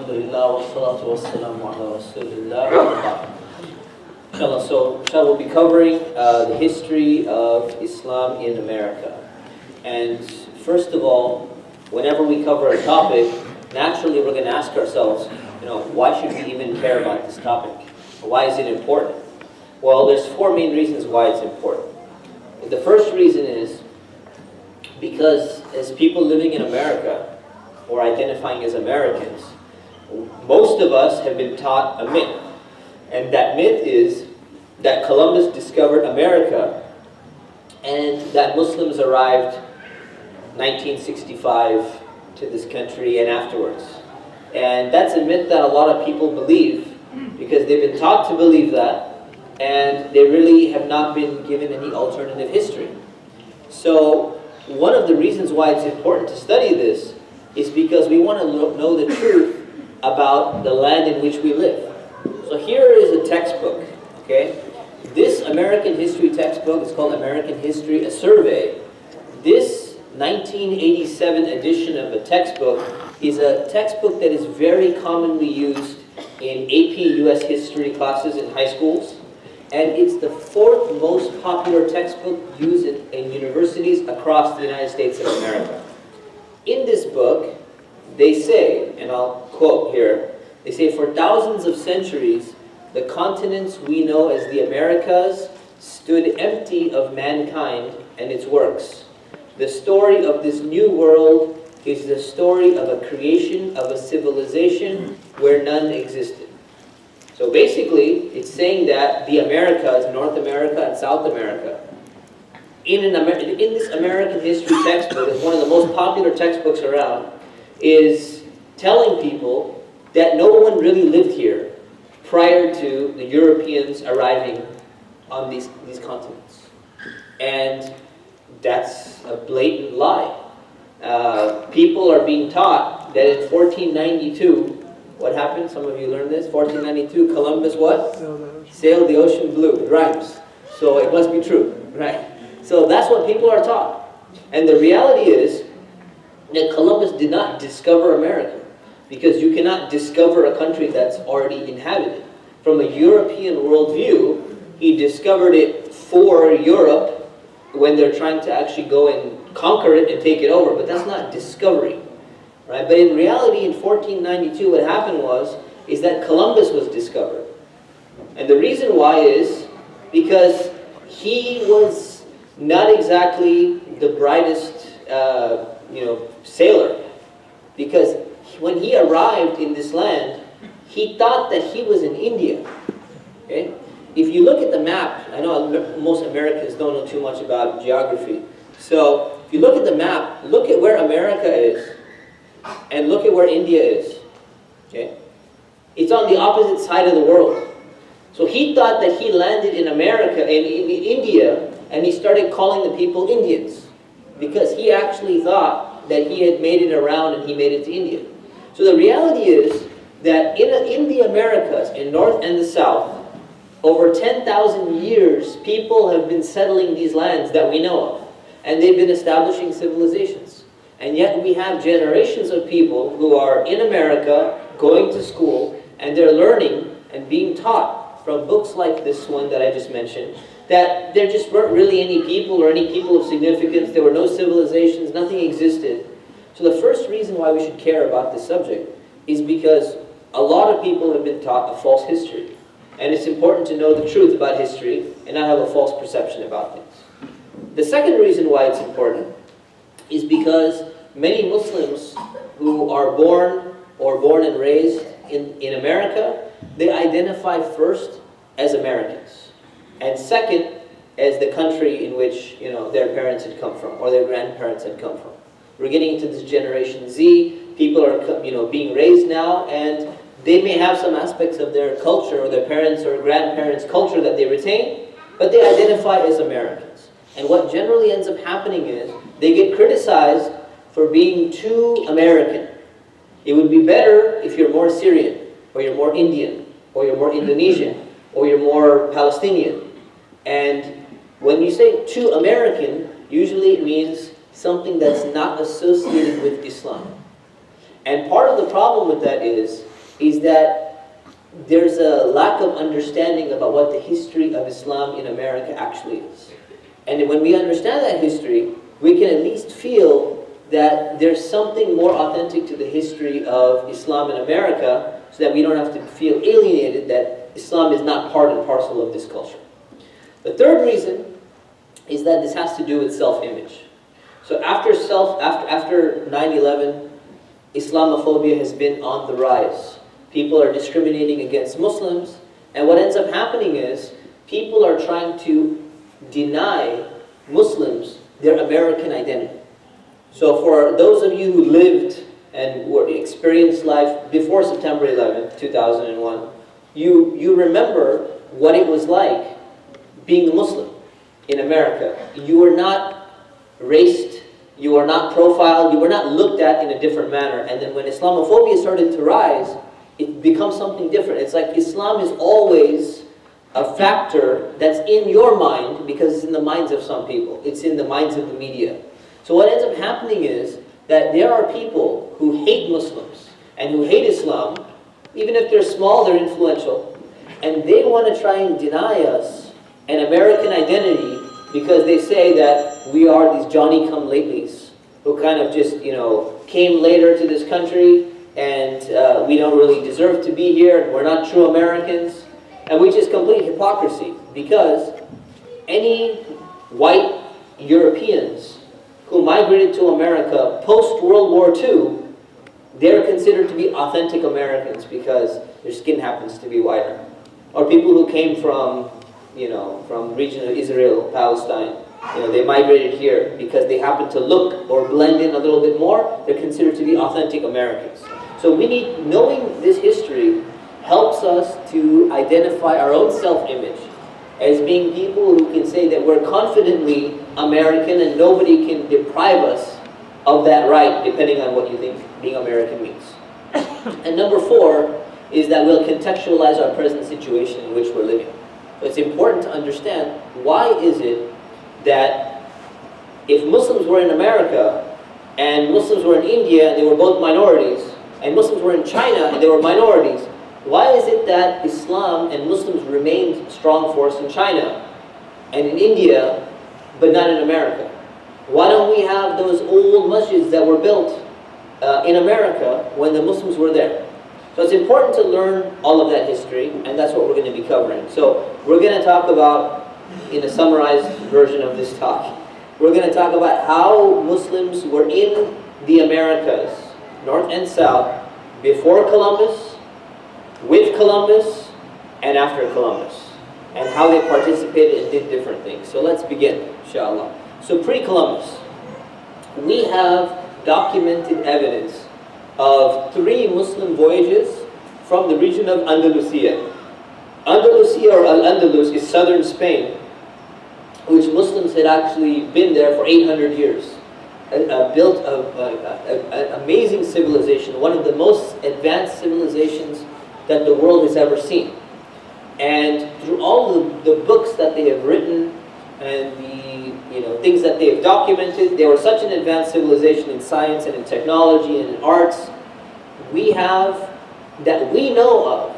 Alhamdulillah, wassalatu wassalamu ala rasulillah. Inshallah, we'll be covering the history of Islam in America. And first of all, whenever we cover a topic, naturally we're going to ask ourselves, why should we even care about this topic? Why is it important? Well, there's four main reasons why it's important. The first reason is because as people living in America, or identifying as Americans, most of us have been taught a myth. And that myth is that Columbus discovered America and that Muslims arrived 1965 to this country and afterwards. And that's a myth that a lot of people believe because they've been taught to believe that and they really have not been given any alternative history. So one of the reasons why it's important to study this is because we want to know the truth about the land in which we live. So here is a textbook, okay? This American history textbook is called American History, a Survey. This 1987 edition of a textbook is a textbook that is very commonly used in AP US history classes in high schools. And it's the fourth most popular textbook used in universities across the United States of America. In this book, they say, and I'll quote here, they say, "For thousands of centuries, the continents we know as the Americas stood empty of mankind and its works. The story of this new world is the story of a creation of a civilization where none existed." So basically, it's saying that the Americas, North America and South America, in this American history textbook, it's one of the most popular textbooks around, is telling people that no one really lived here prior to the Europeans arriving on these continents. And that's a blatant lie. People are being taught that in 1492, what happened? Some of you learned this. 1492, Columbus what? Sailed the ocean blue. It rhymes. So it must be true, right? So that's what people are taught. And the reality is that Columbus did not discover America, because you cannot discover a country that's already inhabited. From a European worldview, he discovered it for Europe when they're trying to actually go and conquer it and take it over, but that's not discovery, right? But in reality, in 1492, what happened is that Columbus was discovered. And the reason why is because he was not exactly the brightest sailor, because when he arrived in this land, he thought that he was in India. Okay? If you look at the map, I know most Americans don't know too much about geography. So if you look at the map, look at where America is, and look at where India is. Okay? It's on the opposite side of the world. So he thought that he landed in America, in India, and he started calling the people Indians, because he actually thought that he had made it around and he made it to India. So the reality is that in the Americas, in North and the South, over 10,000 years, people have been settling these lands that we know of. And they've been establishing civilizations. And yet we have generations of people who are in America, going to school, and they're learning and being taught from books like this one that I just mentioned, that there just weren't really any people or any people of significance. There were no civilizations, nothing existed. So the first reason why we should care about this subject is because a lot of people have been taught a false history. And it's important to know the truth about history and not have a false perception about things. The second reason why it's important is because many Muslims who are born and raised in America, they identify first as Americans. And second, as the country in which their parents had come from or their grandparents had come from. We're getting into this Generation Z. People are being raised now, and they may have some aspects of their culture or their parents' or grandparents' culture that they retain, but they identify as Americans. And what generally ends up happening is they get criticized for being too American. It would be better if you're more Syrian, or you're more Indian, or you're more Indonesian, or you're more Palestinian. And when you say too American, usually it means something that's not associated with Islam. And part of the problem with that is is that there's a lack of understanding about what the history of Islam in America actually is. And when we understand that history, we can at least feel that there's something more authentic to the history of Islam in America, so that we don't have to feel alienated that Islam is not part and parcel of this culture. The third reason is that this has to do with self-image. So after 9/11, Islamophobia has been on the rise. People are discriminating against Muslims, and what ends up happening is people are trying to deny Muslims their American identity. So for those of you who lived and experienced life before September 11th, 2001, you remember what it was like being a Muslim in America. You were not raced, you were not profiled, you were not looked at in a different manner. And then when Islamophobia started to rise, it becomes something different. It's like Islam is always a factor that's in your mind because it's in the minds of some people. It's in the minds of the media. So what ends up happening is that there are people who hate Muslims and who hate Islam, even if they're small, they're influential, and they want to try and deny us an American identity because they say that we are these Johnny-come-latelys who kind of just, came later to this country and we don't really deserve to be here, we're not true Americans, and which is complete hypocrisy because any white Europeans who migrated to America post-World War II, they're considered to be authentic Americans because their skin happens to be whiter. Or people who came from region of Israel, Palestine, they migrated here because they happen to look or blend in a little bit more, they're considered to be authentic Americans. So knowing this history helps us to identify our own self-image as being people who can say that we're confidently American and nobody can deprive us of that right, depending on what you think being American means. And number 4 is that we'll contextualize our present situation in which we're living. So it's important to understand, why is it that if Muslims were in America and Muslims were in India and they were both minorities, and Muslims were in China and they were minorities, why is it that Islam and Muslims remained strong force in China and in India, but not in America? Why don't we have those old masjids that were built in America when the Muslims were there? So it's important to learn all of that history, and that's what we're going to be covering. So we're going to talk about, in a summarized version of this talk, we're going to talk about how Muslims were in the Americas, North and South, before Columbus, with Columbus, and after Columbus, and how they participated and did different things. So let's begin, inshallah. So pre-Columbus, we have documented evidence of 3 Muslim voyages from the region of Andalusia. Andalusia, or Al-Andalus, is southern Spain, which Muslims had actually been there for 800 years. Built an amazing civilization, one of the most advanced civilizations that the world has ever seen. And through all the books that they have written and the things that they have documented, they were such an advanced civilization in science and in technology and in arts. We have, that we know of,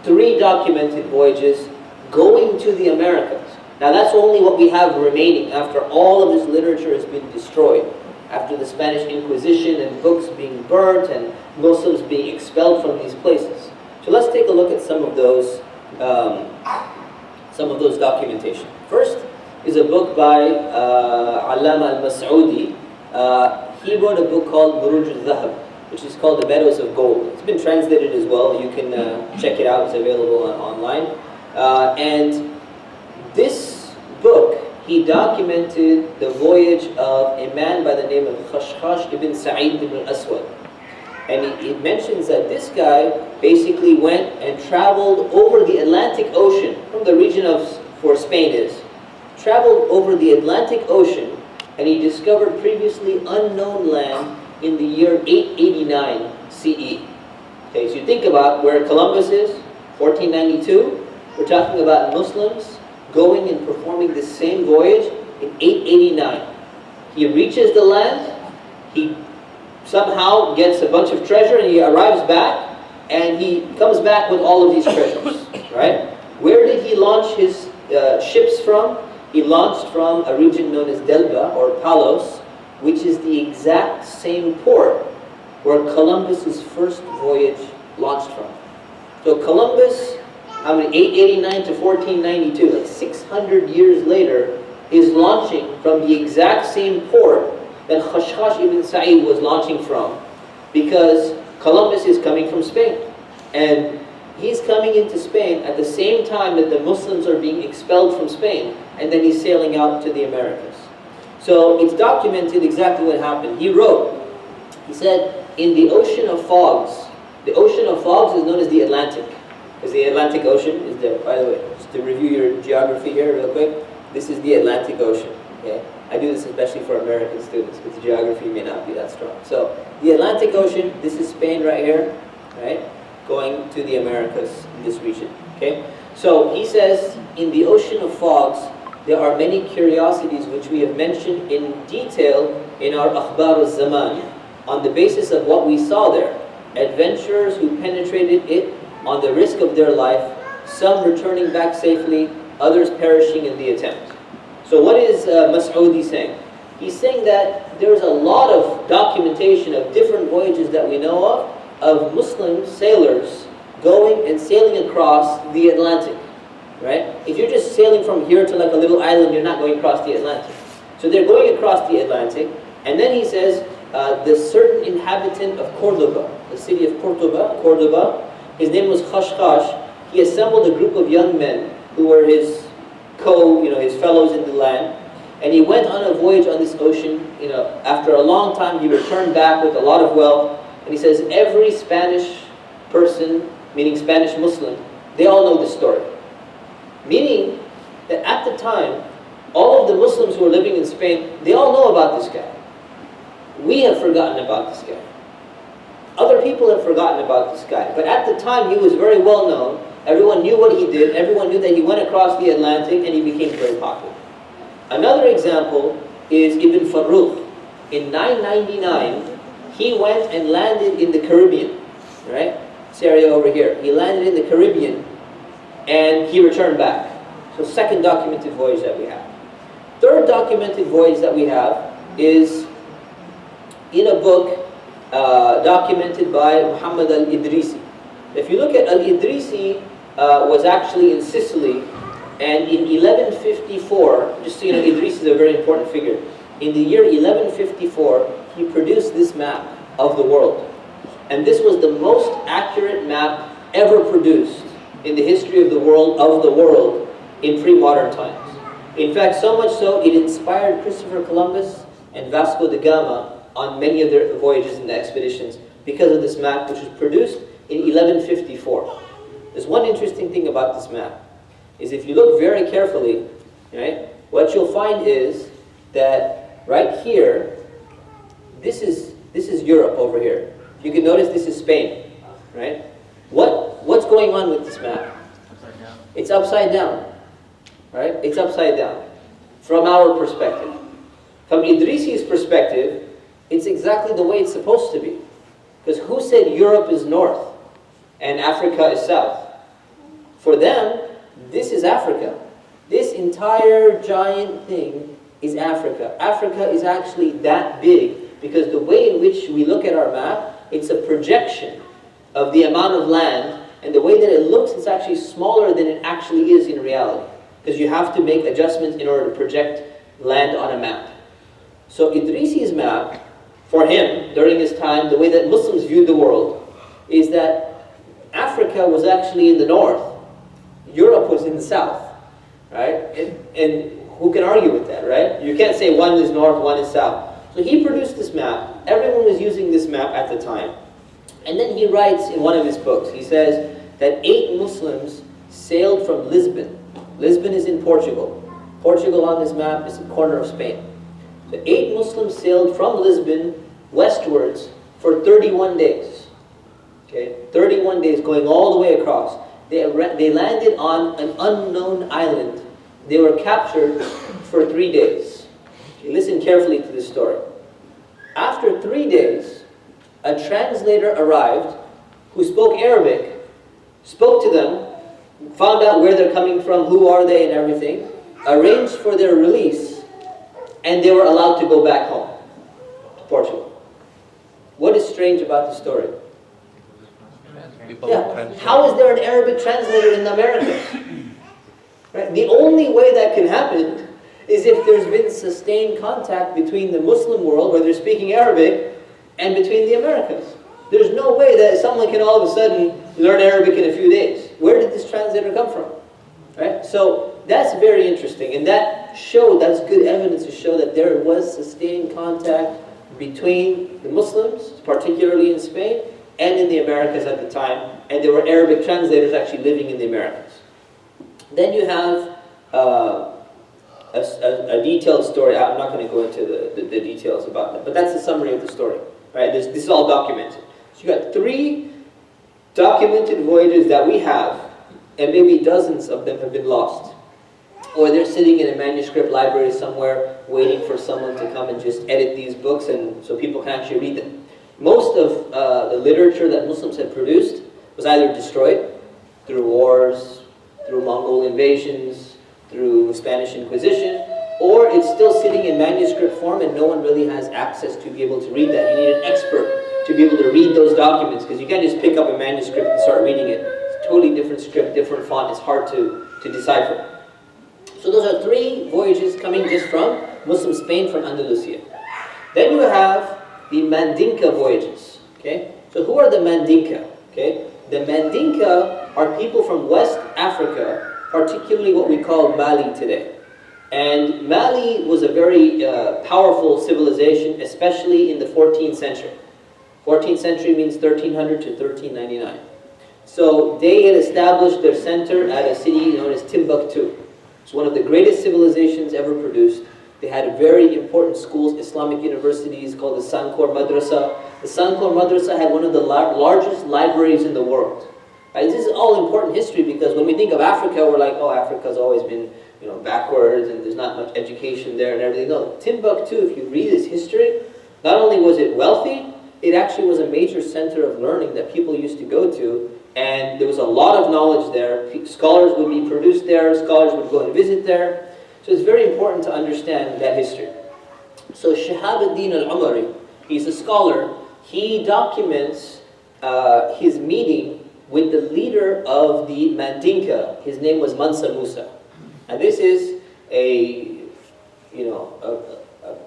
3 documented voyages going to the Americas. Now that's only what we have remaining after all of this literature has been destroyed, after the Spanish Inquisition and books being burnt and Muslims being expelled from these places. So let's take a look at some of those documentation. First is a book by Allama al-Mas'udi. He wrote a book called Buruj al-Dhahab, which is called The Meadows of Gold. It's been translated as well. You can check it out. It's available online. And this book, he documented the voyage of a man by the name of Khashkhash ibn Sa'id ibn al-Aswad. And it mentions that this guy basically went and traveled over the Atlantic Ocean, from the region of where Spain is, traveled over the Atlantic Ocean, and he discovered previously unknown land in the year 889 CE. Okay, so you think about where Columbus is, 1492. We're talking about Muslims going and performing the same voyage in 889. He reaches the land, he somehow gets a bunch of treasure, and he arrives back, and he comes back with all of these treasures, right? Where did he launch his ships from? He launched from a region known as Delga, or Palos, which is the exact same port where Columbus's first voyage launched from. So Columbus, 889 to 1492, like 600 years later, is launching from the exact same port that Khashkhash ibn Sa'id was launching from, because Columbus is coming from Spain. And he's coming into Spain at the same time that the Muslims are being expelled from Spain, and then he's sailing out to the Americas. So it's documented exactly what happened. He wrote, he said, in the ocean of fogs, the ocean of fogs is known as the Atlantic. Because the Atlantic Ocean is there. By the way, just to review your geography here real quick, this is the Atlantic Ocean. Okay? I do this especially for American students, because the geography may not be that strong. So the Atlantic Ocean, this is Spain right here, right? Going to the Americas in this region. Okay? So he says, in the ocean of fogs, there are many curiosities which we have mentioned in detail in our Akhbar al-Zaman, on the basis of what we saw there. Adventurers who penetrated it on the risk of their life, some returning back safely, others perishing in the attempt. So what is Mas'udi saying? He's saying that there's a lot of documentation of different voyages that we know of Muslim sailors going and sailing across the Atlantic, right? If you're just sailing from here to like a little island, you're not going across the Atlantic. So they're going across the Atlantic, and then he says, the certain inhabitant of Cordoba, the city of Cordoba, his name was Khashkhash. He assembled a group of young men who were his his fellows in the land, and he went on a voyage on this ocean. After a long time, he returned back with a lot of wealth, and he says every Spanish person, meaning Spanish Muslim, they all know this story. Meaning that at the time, all of the Muslims who were living in Spain, they all know about this guy. We have forgotten about this guy. Other people have forgotten about this guy. But at the time, he was very well known. Everyone knew what he did. Everyone knew that he went across the Atlantic, and he became very popular. Another example is Ibn Farrukh. In 999, he went and landed in the Caribbean. Right? This area over here. He landed in the Caribbean, and he returned back. So second documented voyage that we have. Third documented voyage that we have is in a book documented by Muhammad al-Idrisi. If you look at al-Idrisi, was actually in Sicily, and in 1154, just so you know, Idris is a very important figure. In the year 1154, he produced this map of the world. And this was the most accurate map ever produced in the history of the world in pre-modern times. In fact, so much so, it inspired Christopher Columbus and Vasco da Gama on many of their voyages and expeditions because of this map, which was produced in 1154. There's one interesting thing about this map, is if you look very carefully, right, what you'll find is that right here, this is Europe over here. You can notice this is Spain, right? What's going on with this map? Upside down. It's upside down, right? It's upside down from our perspective. From Idrisi's perspective, it's exactly the way it's supposed to be. Because who said Europe is north and Africa is south? For them, this is Africa. This entire giant thing is Africa. Africa is actually that big because the way in which we look at our map, it's a projection of the amount of land, and the way that it looks, it's actually smaller than it actually is in reality. Because you have to make adjustments in order to project land on a map. So Idrisi's map, for him, during his time, the way that Muslims viewed the world, is that Africa was actually in the north, Europe was in the south, right? And who can argue with that, right? You can't say one is north, one is south. So he produced this map. Everyone was using this map at the time. And then he writes in one of his books, he says that 8 Muslims sailed from Lisbon. Lisbon is in Portugal. Portugal on this map is the corner of Spain. So 8 Muslims sailed from Lisbon westwards for 31 days. Okay, 31 days going all the way across. They landed on an unknown island. They were captured for 3 days. Okay, listen carefully to this story. After 3 days, a translator arrived who spoke Arabic, spoke to them, found out where they're coming from, who are they and everything, arranged for their release, and they were allowed to go back home to Portugal. What is strange about the story? Yeah. How is there an Arabic translator in the Americas? Right? The only way that can happen is if there's been sustained contact between the Muslim world, where they're speaking Arabic, and between the Americas. There's no way that someone can all of a sudden learn Arabic in a few days. Where did this translator come from? Right? So that's very interesting, and that's good evidence to show that there was sustained contact between the Muslims, particularly in Spain, and in the Americas at the time, and there were Arabic translators actually living in the Americas. Then you have a detailed story. I'm not going to go into the details about that, but that's the summary of the story. Right? This is all documented. So you got 3 documented voyages that we have, and maybe dozens of them have been lost. Or they're sitting in a manuscript library somewhere waiting for someone to come and just edit these books and so people can actually read them. Most of the literature that Muslims had produced was either destroyed through wars, through Mongol invasions, through Spanish Inquisition, or it's still sitting in manuscript form and no one really has access to be able to read that. You need an expert to be able to read those documents, because you can't just pick up a manuscript and start reading it. It's a totally different script, different font. It's hard to decipher. So those are 3 voyages coming just from Muslim Spain, from Andalusia. Then you have the Mandinka voyages. Okay? So who are the Mandinka? Okay? The Mandinka are people from West Africa, particularly what we call Mali today. And Mali was a very powerful civilization, especially in the 14th century. 14th century means 1300 to 1399. So they had established their center at a city known as Timbuktu. It's one of the greatest civilizations ever produced. They had very important schools, Islamic universities called the Sankor Madrasa. The Sankor Madrasa had one of the largest libraries in the world. Right? This is all important history, because when we think of Africa, we're like, oh, Africa's always been backwards and there's not much education there and everything. No, Timbuktu, if you read its history, not only was it wealthy, it actually was a major center of learning that people used to go to, and there was a lot of knowledge there. Scholars would be produced there, scholars would go and visit there. So it's very important to understand that history. So Shahabuddin al-Umari, he's a scholar. He documents his meeting with the leader of the Mandinka. His name was Mansa Musa. And this is a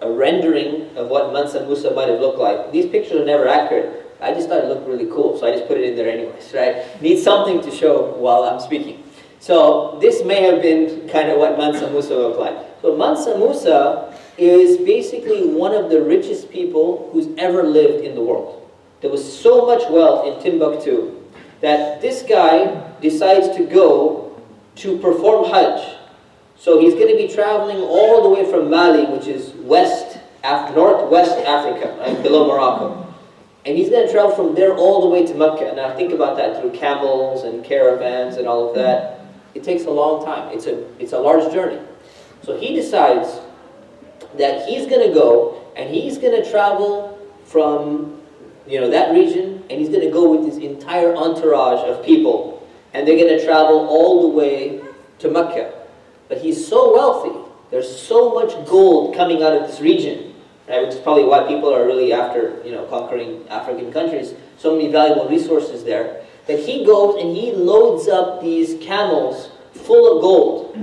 rendering of what Mansa Musa might have looked like. These pictures are never accurate. I just thought it looked really cool, so I just put it in there anyways, right? Need something to show while I'm speaking. So this may have been kind of what Mansa Musa looked like. So Mansa Musa is basically one of the richest people who's ever lived in the world. There was so much wealth in Timbuktu that this guy decides to go to perform Hajj. So he's going to be traveling all the way from Mali, which is northwest Africa, right, below Morocco. And he's going to travel from there all the way to Mecca. Now think about that, through camels and caravans and all of that. It takes a long time. It's a large journey. So he decides that he's going to go and he's going to travel from that region, and he's going to go with his entire entourage of people, and they're going to travel all the way to Mecca. But he's so wealthy. There's so much gold coming out of this region, right, which is probably why people are really after conquering African countries. So many valuable resources there, that he goes and he loads up these camels full of gold.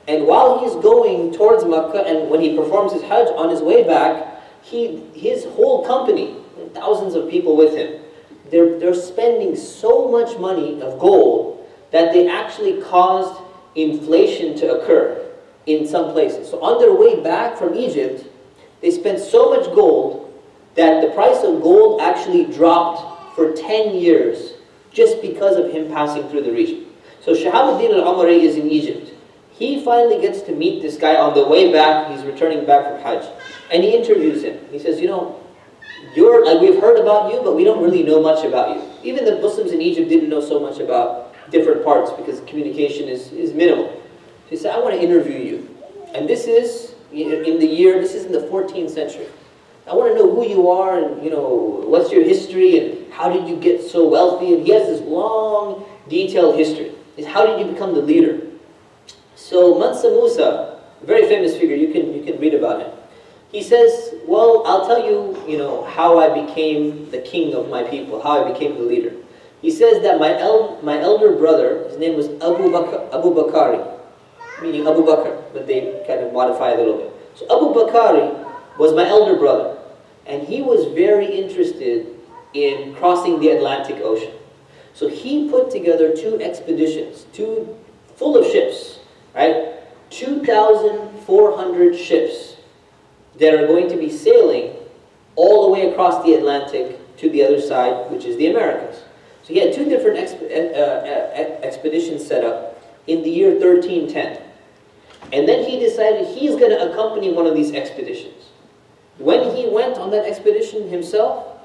And while he's going towards Mecca, and when he performs his Hajj, on his way back, his whole company, thousands of people with him, they're spending so much money of gold that they actually caused inflation to occur in some places. So on their way back from Egypt, they spent so much gold that the price of gold actually dropped for 10 years just because of him passing through the region. So Shahabuddin al-Umari is in Egypt. He finally gets to meet this guy on the way back. He's returning back from Hajj. And he interviews him. He says, we've heard about you, but we don't really know much about you. Even the Muslims in Egypt didn't know so much about different parts because communication is minimal. So he said, I want to interview you. And this is in the 14th century. I want to know who you are and, what's your history and how did you get so wealthy? And he has this long, detailed history. Is how did you become the leader? So Mansa Musa, a very famous figure, you can read about him. He says, well, I'll tell you, how I became the king of my people, how I became the leader. He says that my elder brother, his name was Abu Bakari, meaning Abu Bakr, but they kind of modify it a little bit. So Abu Bakari was my elder brother, and he was very interested in crossing the Atlantic Ocean. So he put together 2 expeditions, full of ships, right? 2,400 ships that are going to be sailing all the way across the Atlantic to the other side, which is the Americas. So he had 2 different expeditions set up in the year 1310. And then he decided he's going to accompany one of these expeditions. When he went on that expedition himself,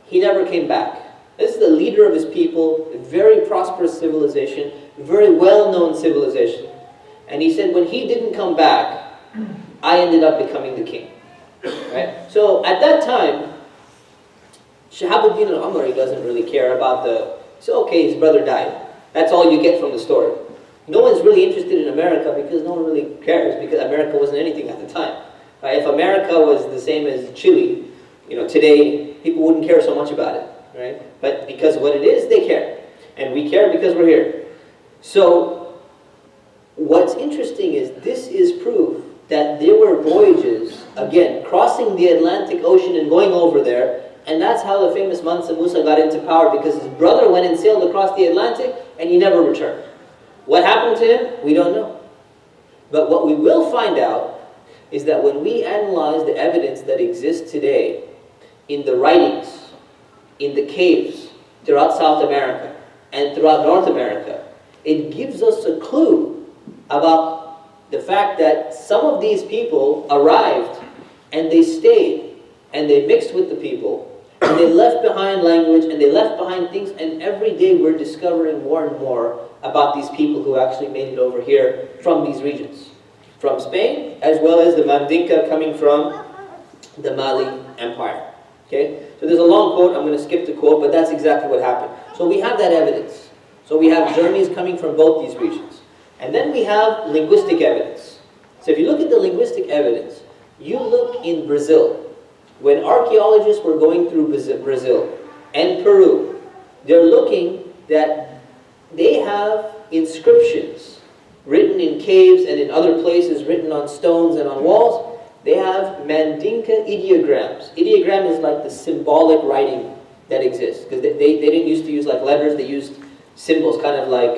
he never came back. This is the leader of his people, a very prosperous civilization, very well-known civilization. And he said, when he didn't come back, I ended up becoming the king. Right? So at that time, Shahabuddin al-Umari doesn't really care about so okay, his brother died. That's all you get from the story. No one's really interested in America because no one really cares, because America wasn't anything at the time. Right? If America was the same as Chile, today, people wouldn't care so much about it. Right? But because of what it is, they care. And we care because we're here. So, what's interesting is this is proof that there were voyages, again, crossing the Atlantic Ocean and going over there, and that's how the famous Mansa Musa got into power, because his brother went and sailed across the Atlantic and he never returned. What happened to him? We don't know. But what we will find out is that when we analyze the evidence that exists today in the writings, in the caves throughout South America and throughout North America, it gives us a clue about the fact that some of these people arrived and they stayed and they mixed with the people and they left behind language and they left behind things, and every day we're discovering more and more about these people who actually made it over here from these regions, from Spain, as well as the Mandinka coming from the Mali Empire. Okay? So there's a long quote, I'm going to skip the quote, but that's exactly what happened. So we have that evidence. So we have journeys coming from both these regions. And then we have linguistic evidence. So if you look at the linguistic evidence, you look in Brazil. When archaeologists were going through Brazil and Peru, they're looking that they have inscriptions written in caves and in other places, written on stones and on walls. They have Mandinka ideograms. Ideogram is like the symbolic writing that exists, because they didn't used to use like letters, they used symbols, kind of like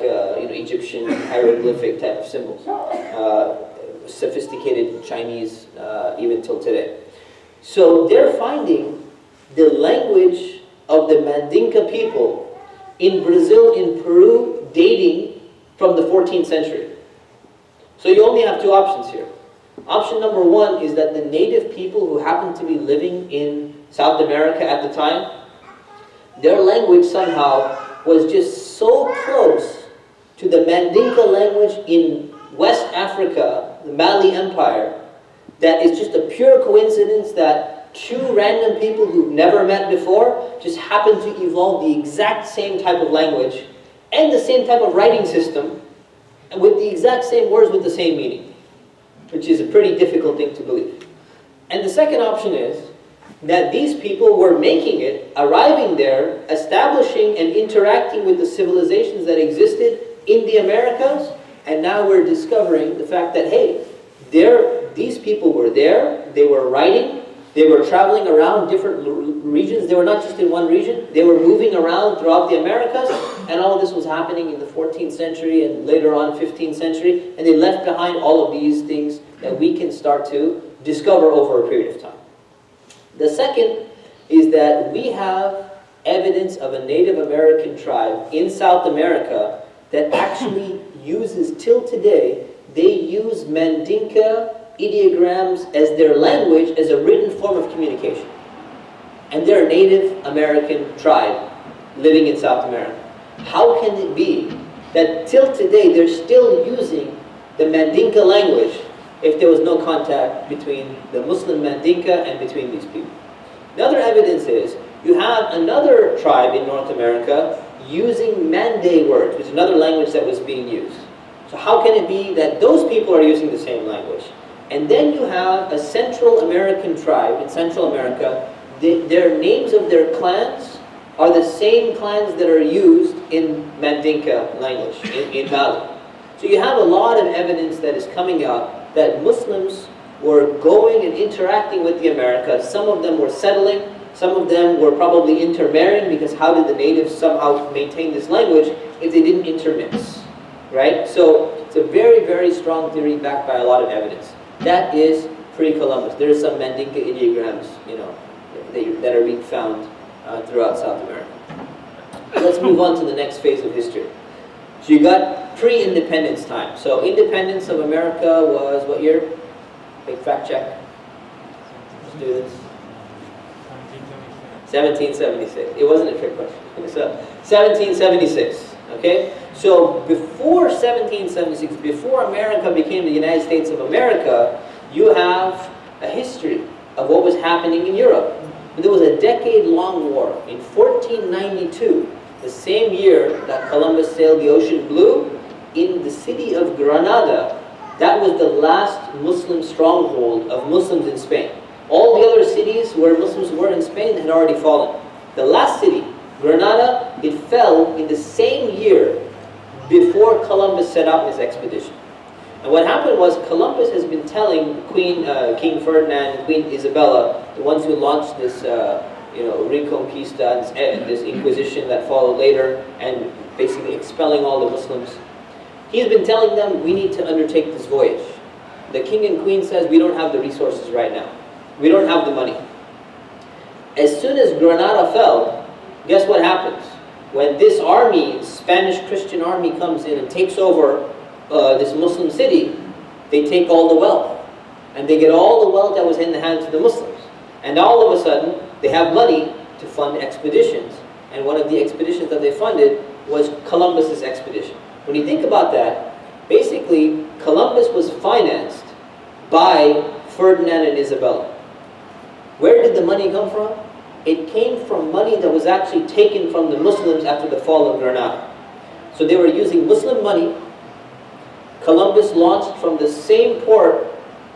Egyptian hieroglyphic type of symbols. Sophisticated Chinese even till today. So they're finding the language of the Mandinka people in Brazil, in Peru, dating from the 14th century. So you only have 2 options here. Option number 1 is that the native people who happened to be living in South America at the time, their language somehow was just so close to the Mandinka language in West Africa, the Mali Empire, that it's just a pure coincidence that 2 random people who've never met before just happen to evolve the exact same type of language and the same type of writing system, and with the exact same words with the same meaning, which is a pretty difficult thing to believe. And the second option is that these people were making it, arriving there, establishing and interacting with the civilizations that existed in the Americas, and now we're discovering the fact that, hey, these people were there, they were writing, they were traveling around different regions, they were not just in one region, they were moving around throughout the Americas, and all of this was happening in the 14th century and later on 15th century, and they left behind all of these things that we can start to discover over a period of time. The second is that we have evidence of a Native American tribe in South America that actually uses, till today, they use Mandinka ideograms as their language, as a written form of communication. And they're a Native American tribe living in South America. How can it be that till today they're still using the Mandinka language if there was no contact between the Muslim Mandinka and between these people? Another evidence is you have another tribe in North America using Mande words, which is another language that was being used. So how can it be that those people are using the same language? And then you have a Central American tribe in Central America. Their names of their clans are the same clans that are used in Mandinka language, in Mali. So you have a lot of evidence that is coming out that Muslims were going and interacting with the Americas. Some of them were settling, some of them were probably intermarrying, because how did the natives somehow maintain this language if they didn't intermix, right? So it's a very, very strong theory backed by a lot of evidence. That is pre-Columbus. There are some Mandinka ideograms, that are being found throughout South America. Let's move on to the next phase of history. So you got pre-independence time. So independence of America was what year? Big fact check. Students. 1776. It wasn't a trick question. So 1776. Okay? So before 1776, before America became the United States of America, you have a history of what was happening in Europe. There was a decade-long war. In 1492, the same year that Columbus sailed the ocean blue, in the city of Granada, that was the last Muslim stronghold of Muslims in Spain. All the other cities where Muslims were in Spain had already fallen. The last city, Granada, it fell in the same year before Columbus set out his expedition. And what happened was Columbus has been telling King Ferdinand and Queen Isabella, the ones who launched this Reconquista, this Inquisition that followed later, and basically expelling all the Muslims. He's been telling them, we need to undertake this voyage. The king and queen says, we don't have the resources right now. We don't have the money. As soon as Granada fell, guess what happens? When this army, Spanish Christian army, comes in and takes over this Muslim city, they take all the wealth. And they get all the wealth that was in the hands of the Muslims. And all of a sudden, they have money to fund expeditions. And one of the expeditions that they funded was Columbus's expedition. When you think about that, basically, Columbus was financed by Ferdinand and Isabella. Where did the money come from? It came from money that was actually taken from the Muslims after the fall of Granada. So they were using Muslim money. Columbus launched from the same port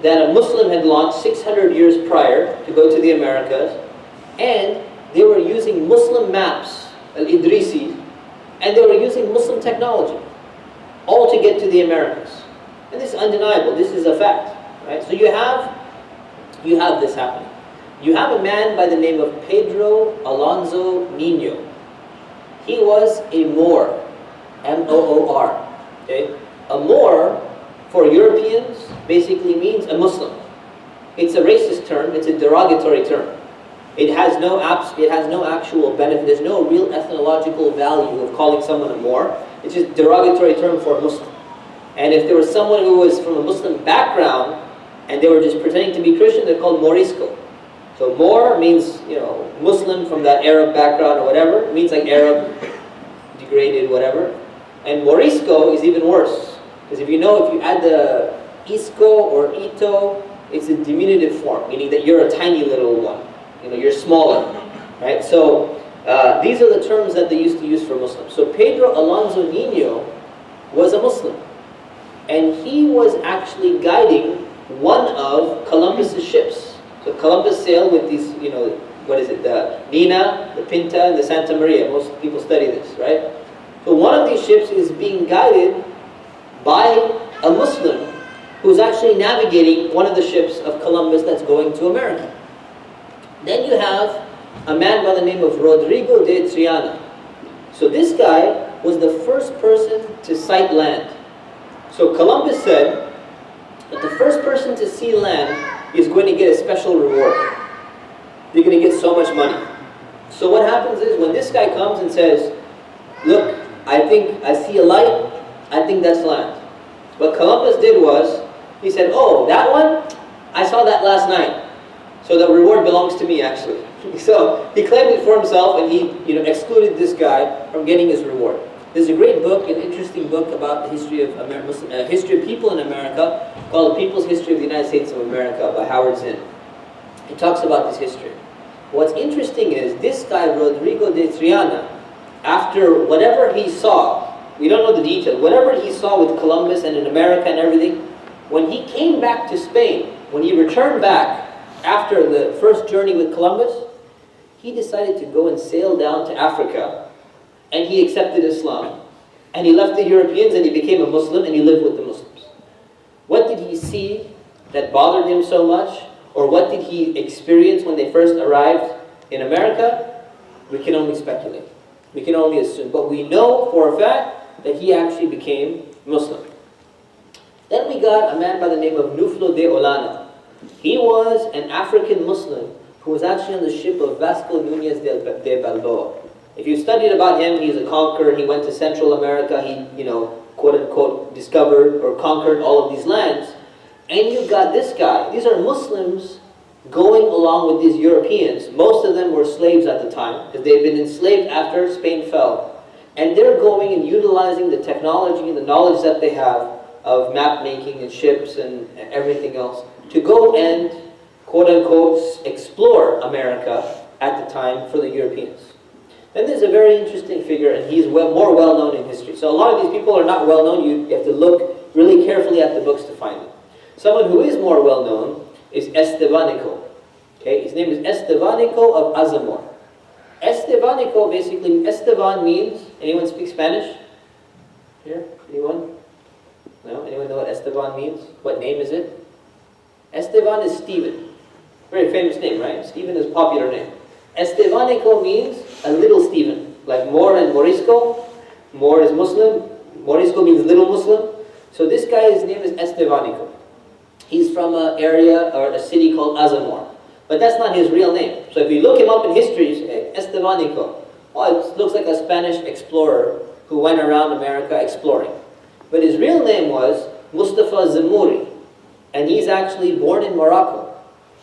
that a Muslim had launched 600 years prior to go to the Americas. And they were using Muslim maps, Al-Idrisi, and they were using Muslim technology, all to get to the Americas. And this is undeniable. This is a fact, right? So you have this happening. You have a man by the name of Pedro Alonso Niño. He was a Moor, M-O-O-R. Okay? A Moor, for Europeans, basically means a Muslim. It's a racist term. It's a derogatory term. It has no actual benefit. There's no real ethnological value of calling someone a Moor. It's just a derogatory term for a Muslim. And if there was someone who was from a Muslim background and they were just pretending to be Christian, they're called Morisco. So Moor means, Muslim from that Arab background or whatever. It means like Arab, degraded, whatever. And Morisco is even worse. Because if you add the Isco or Ito, it's a diminutive form, meaning that you're a tiny little one. You're smaller, right? So these are the terms that they used to use for Muslims. So Pedro Alonso Niño was a Muslim. And he was actually guiding one of Columbus's ships. So Columbus sailed with these, the Nina, the Pinta, and the Santa Maria. Most people study this, right? So one of these ships is being guided by a Muslim who's actually navigating one of the ships of Columbus that's going to America. Then you have a man by the name of Rodrigo de Triana. So this guy was the first person to sight land. So Columbus said that the first person to see land is going to get a special reward. They're going to get so much money. So what happens is when this guy comes and says, look, I think I see a light, I think that's land. What Columbus did was, he said, oh, that one? I saw that last night. So the reward belongs to me, actually. So he claimed it for himself, and he excluded this guy from getting his reward. There's a great book, an interesting book about the history of history of people in America, called The People's History of the United States of America by Howard Zinn. He talks about this history. What's interesting is this guy, Rodrigo de Triana, after whatever he saw, we don't know the detail, whatever he saw with Columbus and in America and everything, when he came back to Spain, when he returned back after the first journey with Columbus, he decided to go and sail down to Africa, and he accepted Islam. And he left the Europeans and he became a Muslim and he lived with the Muslims. What did he see that bothered him so much? Or what did he experience when they first arrived in America? We can only speculate. We can only assume. But we know for a fact that he actually became Muslim. Then we got a man by the name of Nuflo de Olana. He was an African Muslim who was actually on the ship of Vasco Núñez de Balboa. If you studied about him, he's a conqueror. He went to Central America. He, quote unquote, discovered or conquered all of these lands. And you got this guy. These are Muslims going along with these Europeans. Most of them were slaves at the time because they'd been enslaved after Spain fell. And they're going and utilizing the technology and the knowledge that they have of map making and ships and everything else to go and, quote unquote, explore America at the time for the Europeans. Then there's a very interesting figure, and he's more well-known in history. So a lot of these people are not well-known. You have to look really carefully at the books to find them. Someone who is more well-known is Estevanico. Okay, his name is Estevanico of Azamor. Estevanico, basically, Estevan means, anyone speak Spanish? Here? Anyone? No? Anyone know what Estevan means? What name is it? Estevan is Stephen. Very famous name, right? Stephen is a popular name. Estevanico means a little Stephen, like Moor and Morisco. Moor is Muslim, Morisco means little Muslim. So this guy's name is Estevanico. He's from an area or a city called Azamor. But that's not his real name. So if you look him up in history, you say, Estevanico. Oh, it looks like a Spanish explorer who went around America exploring. But his real name was Mustafa Umar. And he's actually born in Morocco.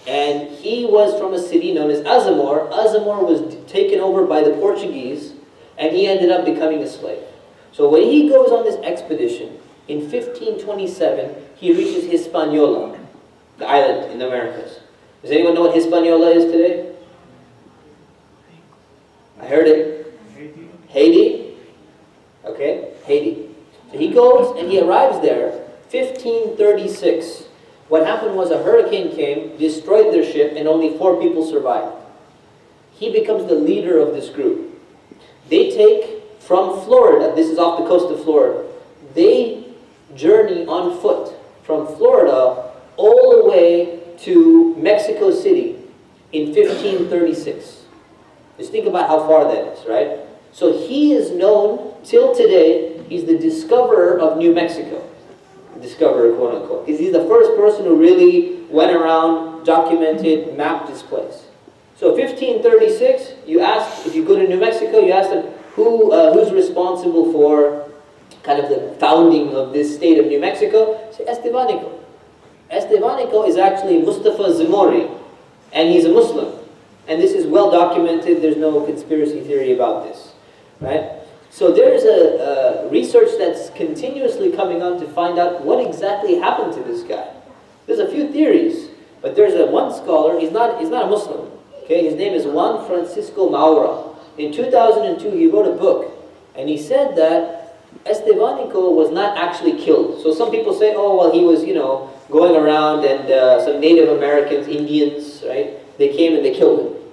And he was from a city known as Azamor. Azamor was taken over by the Portuguese, and he ended up becoming a slave. So when he goes on this expedition, in 1527, he reaches Hispaniola, the island in the Americas. Does anyone know what Hispaniola is today? I heard it. Haiti? Okay, Haiti. So he goes and he arrives there, 1536. What happened was a hurricane came, destroyed their ship, and only 4 people survived. He becomes the leader of this group. They take from Florida, this is off the coast of Florida, they journey on foot from Florida all the way to Mexico City in 1536. Just think about how far that is, right? So he is known, till today, he's the discoverer of New Mexico. Discoverer, quote unquote. Because he's the first person who really went around, documented, mapped this place. So 1536, you ask, if you go to New Mexico, you ask them, who's responsible for kind of the founding of this state of New Mexico? Say Estevanico. Estevanico is actually Mustafa Umar, and he's a Muslim. And this is well documented, there's no conspiracy theory about this, right? So there's a research that's continuously coming on to find out what exactly happened to this guy. There's a few theories, but there's one scholar, he's not a Muslim, okay? His name is Juan Francisco Maura. In 2002, he wrote a book, and he said that Estevanico was not actually killed. So some people say, oh, well, he was, going around and some Native Americans, Indians, right? They came and they killed him.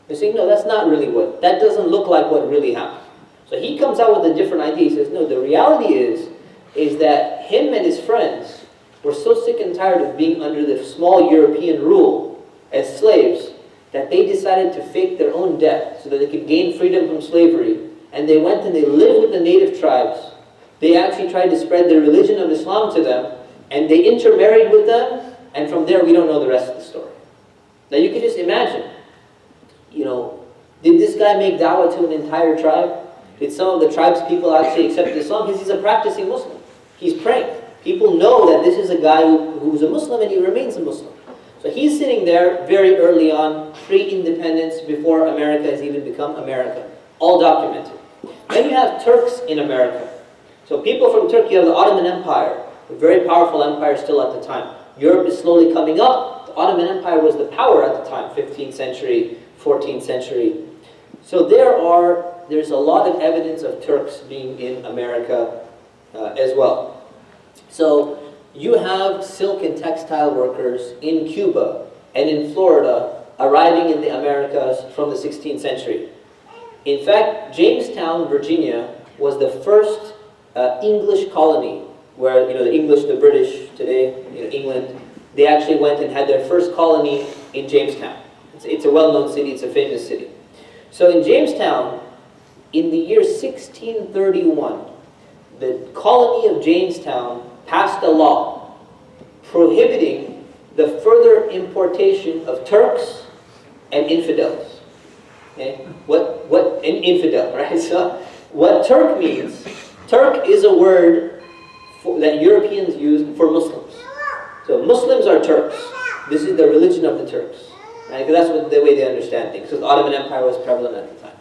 They're saying, no, that's not really that doesn't look like what really happened. So he comes out with a different idea. He says, no, the reality is that him and his friends were so sick and tired of being under the small European rule as slaves that they decided to fake their own death so that they could gain freedom from slavery. And they went and they lived with the native tribes. They actually tried to spread the religion of Islam to them, and they intermarried with them, and from there we don't know the rest of the story. Now you can just imagine, did this guy make da'wah to an entire tribe? Did some of the tribe's people actually accept Islam? Because he's a practicing Muslim. He's praying. People know that this is a guy who's a Muslim and he remains a Muslim. So he's sitting there very early on, pre-independence, before America has even become America. All documented. Then you have Turks in America. So people from Turkey, you have the Ottoman Empire, a very powerful empire still at the time. Europe is slowly coming up. The Ottoman Empire was the power at the time, 15th century, 14th century. So there's a lot of evidence of Turks being in America as well. So you have silk and textile workers in Cuba and in Florida arriving in the Americas from the 16th century. In fact, Jamestown, Virginia was the first English colony where, the English, the British today, England, they actually went and had their first colony in Jamestown. It's a well-known city, it's a famous city. So in Jamestown, in the year 1631, the colony of Jamestown passed a law prohibiting the further importation of Turks and infidels. Okay? What an infidel, right? So what Turk means, Turk is a word that Europeans use for Muslims. So Muslims are Turks. This is the religion of the Turks. Right? Because that's the way they understand things. Because the Ottoman Empire was prevalent at the time.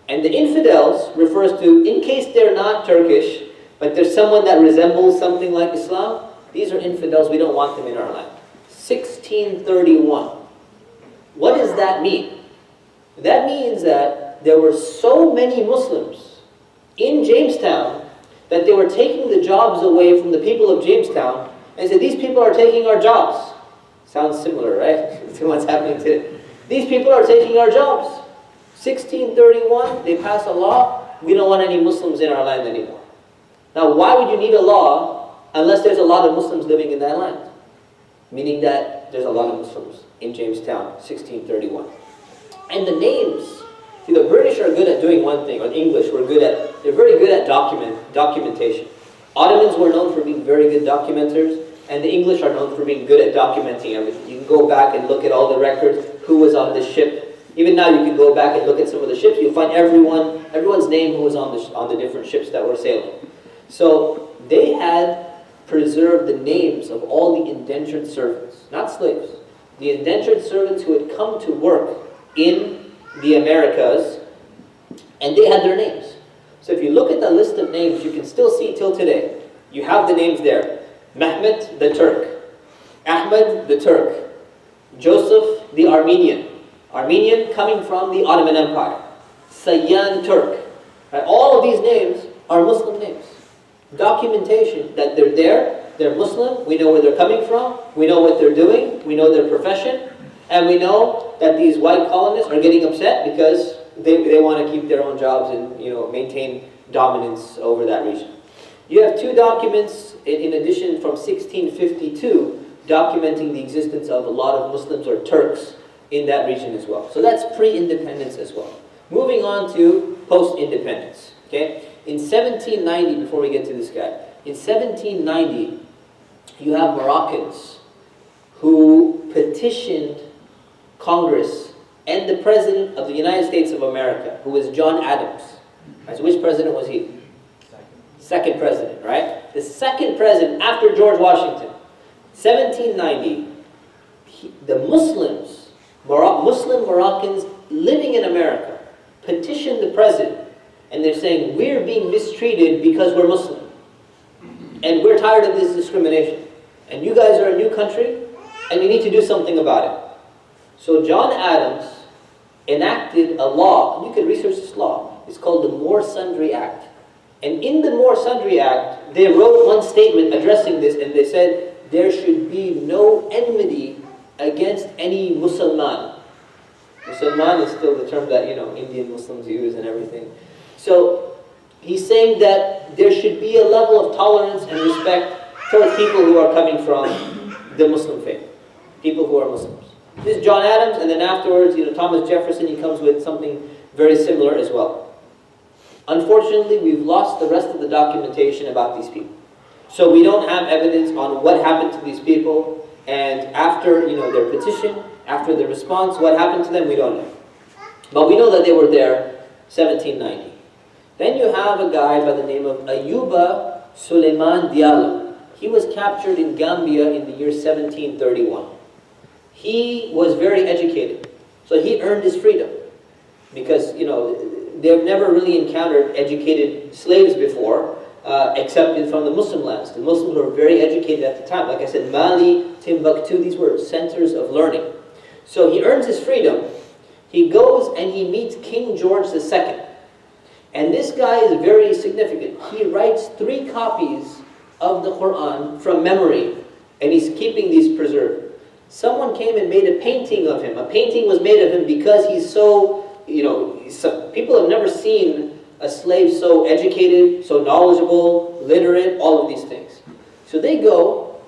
And the infidels refers to, in case they're not Turkish, but there's someone that resembles something like Islam, these are infidels, we don't want them in our land. 1631. What does that mean? That means that there were so many Muslims in Jamestown that they were taking the jobs away from the people of Jamestown and said, these people are taking our jobs. Sounds similar, right? To what's happening today. These people are taking our jobs. 1631, they pass a law, we don't want any Muslims in our land anymore. Now, why would you need a law unless there's a lot of Muslims living in that land? Meaning that there's a lot of Muslims in Jamestown, 1631. And the names, see, the British are good at doing one thing, or the English they're very good at documentation. Ottomans were known for being very good documenters, and the English are known for being good at documenting everything. You can go back and look at all the records, who was on the ship. Even now you can go back and look at some of the ships, you'll find everyone's name who was on the different ships that were sailing. So they had preserved the names of all the indentured servants, not slaves. The indentured servants who had come to work in the Americas, and they had their names. So if you look at the list of names, you can still see till today. You have the names there. Mehmet the Turk, Ahmed the Turk, Joseph the Armenian. Armenian coming from the Ottoman Empire. Sayyan Turk. Right? All of these names are Muslim names. Documentation that they're there, they're Muslim, we know where they're coming from, we know what they're doing, we know their profession, and we know that these white colonists are getting upset because they want to keep their own jobs and maintain dominance over that region. You have two documents in addition from 1652 documenting the existence of a lot of Muslims or Turks in that region as well. So that's pre-independence as well. Moving on to post-independence. Okay? In 1790, before we get to this guy, in 1790, you have Moroccans who petitioned Congress and the President of the United States of America, who was John Adams. Right, so which president was he? Second president, right? The second president after George Washington. 1790, the Muslims, Muslim Moroccans living in America, petitioned the president, and they're saying, we're being mistreated because we're Muslim. And we're tired of this discrimination. And you guys are a new country, and you need to do something about it. So John Adams enacted a law. You can research this law. It's called the More Sundry Act. And in the More Sundry Act, they wrote one statement addressing this, and they said, there should be no enmity against any Musulman. Musulman is still the term that, Indian Muslims use and everything. So he's saying that there should be a level of tolerance and respect towards people who are coming from the Muslim faith. People who are Muslims. This is John Adams, and then afterwards, Thomas Jefferson, he comes with something very similar as well. Unfortunately, we've lost the rest of the documentation about these people. So we don't have evidence on what happened to these people, and after their petition, after the response, what happened to them, we don't know. But we know that they were there 1790. Then you have a guy by the name of Ayuba Suleiman Diallo. He was captured in Gambia in the year 1731. He was very educated, so he earned his freedom because they've never really encountered educated slaves before, except from the Muslim lands. The Muslims were very educated at the time. Like I said, Mali, Timbuktu, these were centers of learning. So he earns his freedom. He goes and he meets King George II. And this guy is very significant. He writes 3 copies of the Quran from memory, and he's keeping these preserved. Someone came and made a painting of him. A painting was made of him because he's so, people have never seen a slave so educated, so knowledgeable, literate, all of these things. So they go,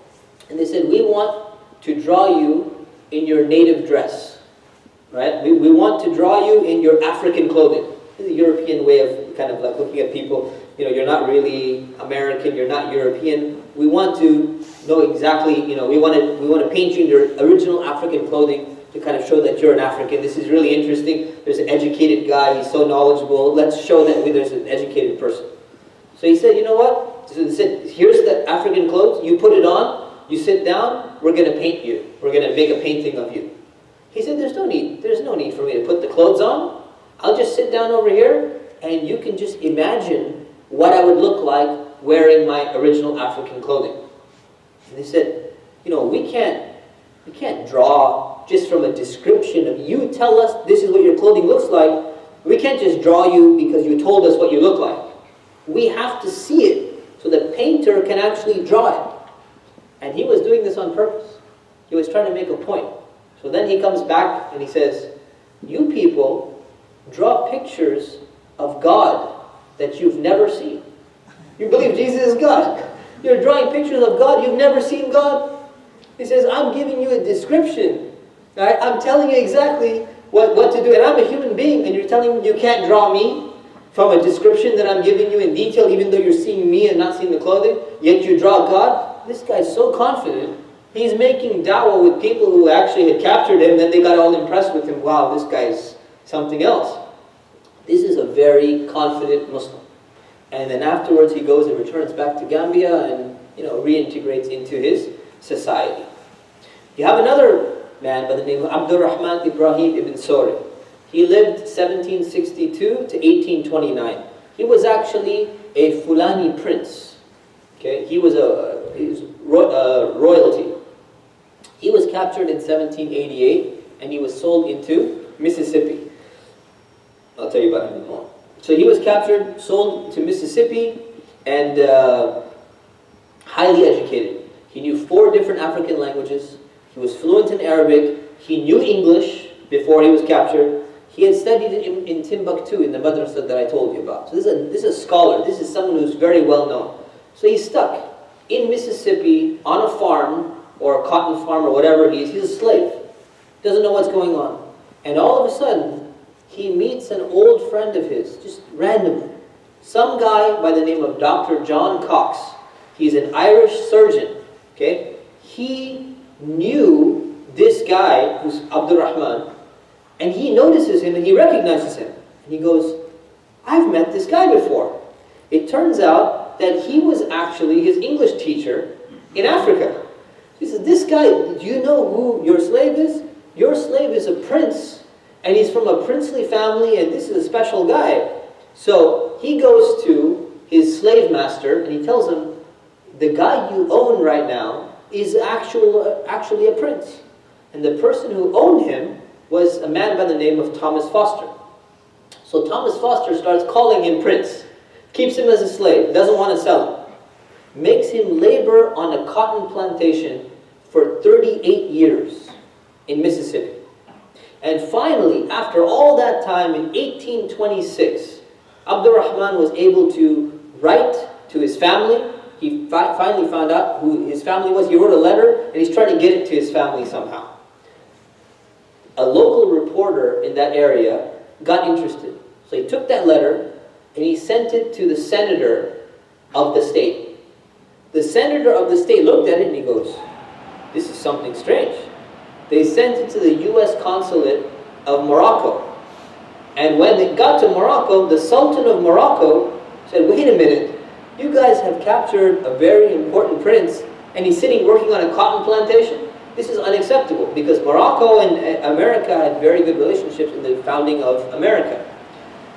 and they said, we want to draw you in your native dress. Right? We want to draw you in your African clothing. This is a European way of kind of like looking at people. You're not really American, you're not European. We want to know exactly, we want to paint you in your original African clothing to kind of show that you're an African. This is really interesting. There's an educated guy, he's so knowledgeable. Let's show that there's an educated person. So he said, you know what? So he said, here's the African clothes, you put it on, you sit down, we're going to paint you. We're going to make a painting of you. He said, there's no need for me to put the clothes on. I'll just sit down over here, and you can just imagine what I would look like wearing my original African clothing. And they said, we can't draw just from a description of you tell us this is what your clothing looks like. We can't just draw you because you told us what you look like. We have to see it so the painter can actually draw it. And he was doing this on purpose. He was trying to make a point. So then he comes back and he says, you people draw pictures of God that you've never seen. You believe Jesus is God. You're drawing pictures of God, you've never seen God. He says, I'm giving you a description. Right? I'm telling you exactly what to do. And I'm a human being, and you're telling me you can't draw me from a description that I'm giving you in detail, even though you're seeing me and not seeing the clothing, yet you draw God? This guy's so confident. He's making da'wah with people who actually had captured him, then they got all impressed with him. Wow, this guy's something else. This is a very confident Muslim. And then afterwards he goes and returns back to Gambia and reintegrates into his society. You have another man by the name of Abdurrahman Ibrahim ibn Sori. He lived 1762 to 1829. He was actually a Fulani prince. Okay, he was royalty. He was captured in 1788 and he was sold into Mississippi. I'll tell you about him in a moment. So he was captured, sold to Mississippi, and highly educated. He knew 4 different African languages. He was fluent in Arabic. He knew English before he was captured. He had studied in Timbuktu in the madrasa that I told you about. So this is a scholar. This is someone who's very well known. So he's stuck in Mississippi on a farm or a cotton farm or whatever he is. He's a slave. Doesn't know what's going on. And all of a sudden, he meets an old friend of his, just randomly. Some guy by the name of Dr. John Cox. He's an Irish surgeon. Okay? He knew this guy, who's Abdurrahman, and he notices him and he recognizes him. And he goes, I've met this guy before. It turns out that he was actually his English teacher in Africa. He says, this guy, do you know who your slave is? Your slave is a prince, and he's from a princely family, and this is a special guy. So he goes to his slave master, and he tells him, the guy you own right now is actually a prince. And the person who owned him was a man by the name of Thomas Foster. So Thomas Foster starts calling him prince, keeps him as a slave, doesn't want to sell him, makes him labor on a cotton plantation for 38 years in Mississippi. And finally, after all that time, in 1826, Abdurrahman was able to write to his family. He finally found out who his family was. He wrote a letter, and he's trying to get it to his family somehow. A local reporter in that area got interested. So he took that letter, and he sent it to the senator of the state. The senator of the state looked at it, and he goes, this is something strange. They sent it to the U.S. consulate of Morocco. And when it got to Morocco, the Sultan of Morocco said, wait a minute, you guys have captured a very important prince, and he's sitting working on a cotton plantation? This is unacceptable, because Morocco and America had very good relationships in the founding of America.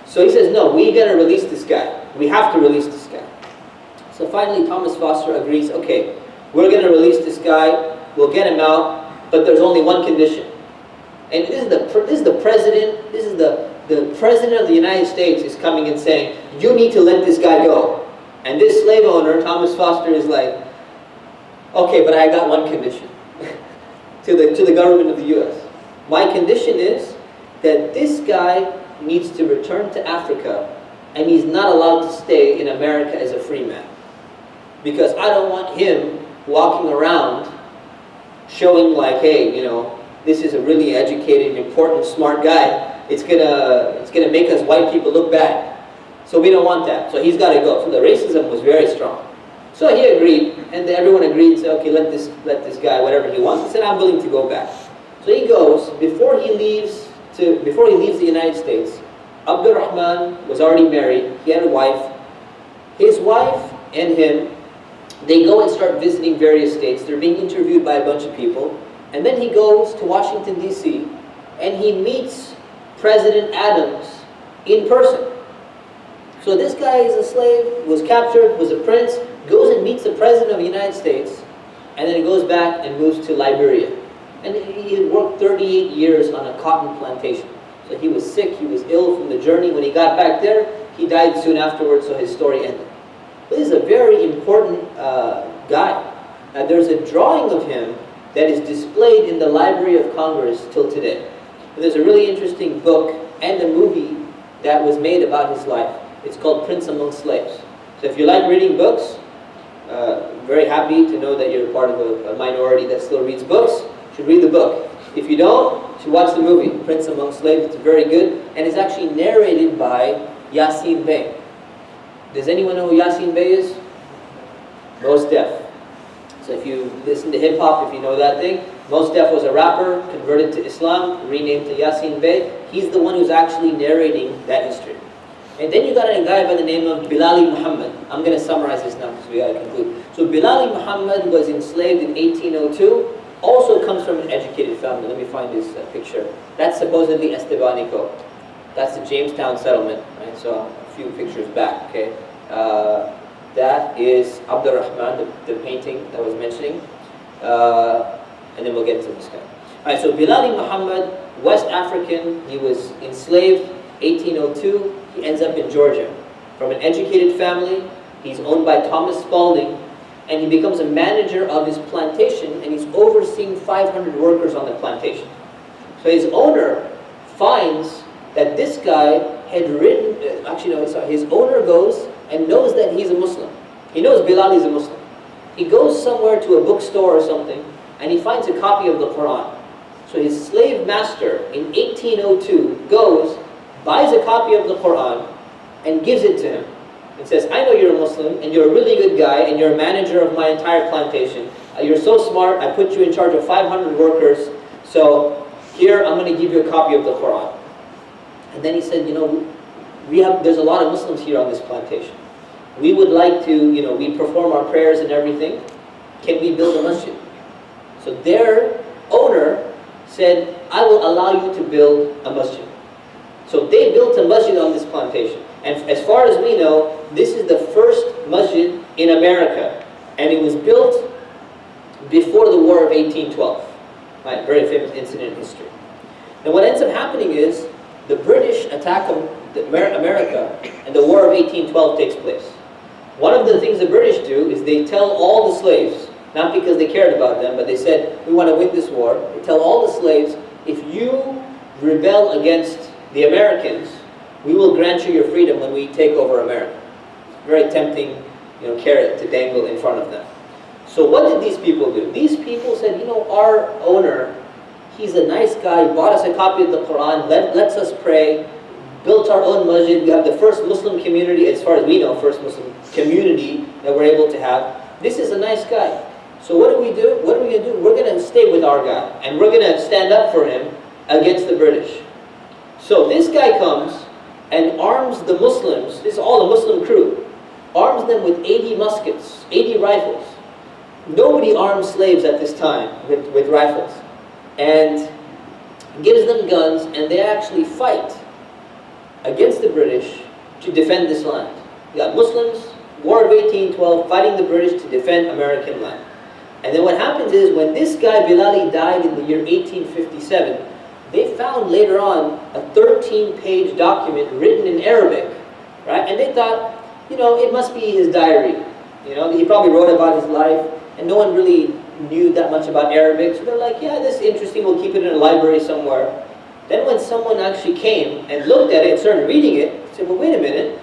So he says, no, we're going to release this guy. We have to release this guy. So finally, Thomas Foster agrees, okay, we're going to release this guy, we'll get him out, but there's only one condition. And this is the president, the president of the United States is coming and saying, you need to let this guy go. And this slave owner, Thomas Foster, is like, okay, but I got one condition to the government of the U.S. My condition is that this guy needs to return to Africa, and he's not allowed to stay in America as a free man. Because I don't want him walking around showing like, hey, you know, this is a really educated, important, smart guy. It's gonna make us white people look bad. So we don't want that. So he's got to go. So the racism was very strong. So he agreed, and everyone agreed. Said, okay, let this guy whatever he wants. He said, I'm willing to go back. So he goes. Before he leaves the United States, Abdul Rahman was already married. He had a wife. His wife and him, they go and start visiting various states. They're being interviewed by a bunch of people. And then he goes to Washington, D.C., and he meets President Adams in person. So this guy is a slave, was captured, was a prince, goes and meets the President of the United States, and then he goes back and moves to Liberia. And he had worked 38 years on a cotton plantation. So he was sick, he was ill from the journey. When he got back there, he died soon afterwards, so his story ended. This is a very important guy. There's a drawing of him that is displayed in the Library of Congress till today. And there's a really interesting book and a movie that was made about his life. It's called Prince Among Slaves. So if you like reading books, very happy to know that you're part of a minority that still reads books. You should read the book. If you don't, you should watch the movie, Prince Among Slaves. It's very good. And it's actually narrated by Yasin Bey. Does anyone know who Yasin Bey is? Mos Def. So if you listen to hip-hop, if you know that thing, Mos Def was a rapper, converted to Islam, renamed to Yasin Bey. He's the one who's actually narrating that history. And then you got a guy by the name of Bilali Muhammad. I'm going to summarize this now because we got to conclude. So Bilali Muhammad was enslaved in 1802. Also comes from an educated family. Let me find this picture. That's supposedly Estebanico. That's the Jamestown settlement. Right? So a few pictures back. Okay. That is Abdul Rahman, the painting that I was mentioning. And then we'll get to this guy. All right. So Bilali Muhammad, West African. He was enslaved 1802. He ends up in Georgia. From an educated family, he's owned by Thomas Spalding, and he becomes a manager of his plantation, and he's overseeing 500 workers on the plantation. So his owner finds that this guy had written, his owner goes and knows that he's a Muslim. He knows Bilal is a Muslim. He goes somewhere to a bookstore or something, and he finds a copy of the Quran. So his slave master in 1802 goes, buys a copy of the Quran, and gives it to him. And says, I know you're a Muslim, and you're a really good guy, and you're a manager of my entire plantation. You're so smart, I put you in charge of 500 workers, so here, I'm going to give you a copy of the Quran. And then he said, there's a lot of Muslims here on this plantation. We would like to, we perform our prayers and everything. Can we build a masjid? So their owner said, I will allow you to build a masjid. So they built a masjid on this plantation. And as far as we know, this is the first masjid in America. And it was built before the War of 1812. Right, very famous incident in history. And what ends up happening is, the British attack America, and the War of 1812 takes place. One of the things the British do is they tell all the slaves, not because they cared about them, but they said, we want to win this war. They tell all the slaves, if you rebel against the Americans, we will grant you your freedom when we take over America. Very tempting, carrot to dangle in front of them. So what did these people do? These people said, our owner, he's a nice guy, bought us a copy of the Quran, lets us pray, built our own masjid. We have the first Muslim community, as far as we know, first Muslim community that we're able to have. This is a nice guy. So what do we do? What are we going to do? We're going to stay with our guy, and we're going to stand up for him against the British. So this guy comes and arms the Muslims, this is all a Muslim crew, arms them with 80 muskets, 80 rifles. Nobody armed slaves at this time with rifles. And gives them guns, and they actually fight against the British to defend this land. You got Muslims, War of 1812, fighting the British to defend American land. And then what happens is, when this guy Bilali died in the year 1857, they found later on a 13-page document written in Arabic, right? And they thought, it must be his diary. He probably wrote about his life, and no one really knew that much about Arabic. So they're like, yeah, this is interesting, we'll keep it in a library somewhere. Then when someone actually came and looked at it and started reading it, they said, well, wait a minute,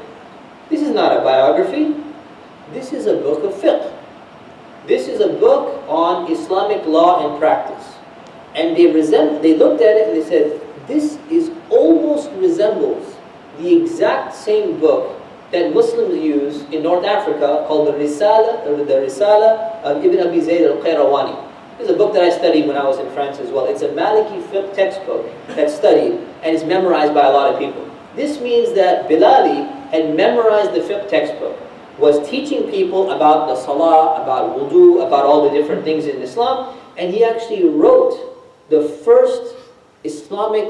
this is not a biography. This is a book of fiqh. This is a book on Islamic law and practice. And they looked at it and they said, this almost resembles the exact same book that Muslims use in North Africa called the Risala of Ibn Abi Zayd al-Qayrawani. This is a book that I studied when I was in France as well. It's a Maliki fiqh textbook that's studied and is memorized by a lot of people. This means that Bilali had memorized the fiqh textbook, was teaching people about the salah, about wudu, about all the different things in Islam, and he actually wrote the first Islamic